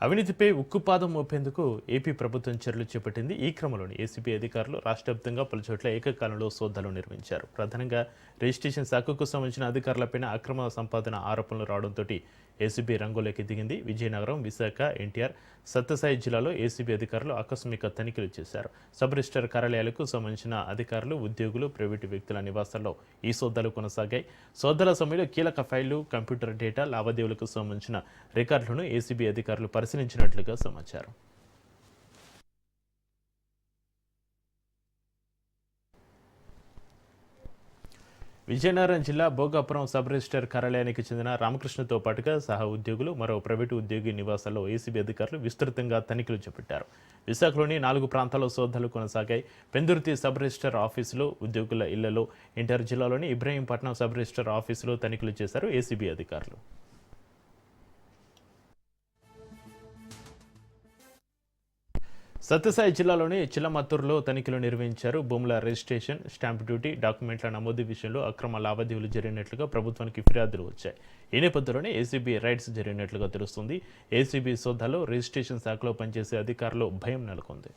అవినీతిపై ఉక్కుపాదం మోపేందుకు ఏపీ ప్రభుత్వం చర్యలు చేపట్టింది. ఈ క్రమంలోని ఏసీబీ అధికారులు రాష్ట్ర వ్యాప్తంగా పలుచోట్ల ఏకకాలంలో సోదాలు నిర్వహించారు. ప్రధానంగా రిజిస్ట్రేషన్ శాఖకు సంబంధించిన అధికారులపైన అక్రమ సంపాదన ఆరోపణలు రావడంతో ఏసీబీ రంగంలోకి దిగింది. విజయనగరం, విశాఖ, ఎన్టీఆర్, సత్యసాయి జిల్లాలో ఏసీబీ అధికారులు ఆకస్మిక తనిఖీలు చేశారు. సబ్ రిజిస్టర్ కార్యాలయాలకు సంబంధించిన అధికారులు, ఉద్యోగులు, ప్రైవేటు వ్యక్తుల నివాసాల్లో ఈ సోదాలు కొనసాగాయి. సోదాల సమయంలో కీలక ఫైళ్లు, కంప్యూటర్ డేటా, లావాదేవీలకు సంబంధించిన రికార్డులను ఏసీబీ అధికారులు పరిశీలించినట్లుగా సమాచారం. విజయనగరం జిల్లా భోగాపురం సబ్ రిజిస్టర్ కార్యాలయానికి చెందిన రామకృష్ణతో పాటుగా సహా ఉద్యోగులు, మరో ప్రైవేటు ఉద్యోగి నివాసాల్లో ఏసీబీ అధికారులు విస్తృతంగా తనిఖీలు చేపట్టారు. విశాఖలోని 4 ప్రాంతాల్లో సోదాలు కొనసాగాయి. పెందుర్తి సబ్ రిజిస్టర్ ఆఫీసులో, ఉద్యోగుల ఇళ్లలో, ఎన్టీఆర్ జిల్లాలోని ఇబ్రహీంపట్నం సబ్ రిజిస్టర్ ఆఫీసులో తనిఖీలు చేశారు ఏసీబీ అధికారులు. సత్యసాయి జిల్లాలోని చిల్లమత్తూరులో తనిఖీలు నిర్వహించారు. భూముల రిజిస్ట్రేషన్, స్టాంప్ డ్యూటీ, డాక్యుమెంట్ల నమోదు విషయంలో అక్రమ లావాదేవీలు జరిగినట్లుగా ప్రభుత్వానికి ఫిర్యాదులు వచ్చాయి. ఈ నేపథ్యంలోనే ఏసీబీ రైడ్స్ జరిగినట్లుగా తెలుస్తుంది. ఏసీబీ సోదాలో రిజిస్ట్రేషన్ శాఖలో పనిచేసే అధికారులు భయం నెలకొంది.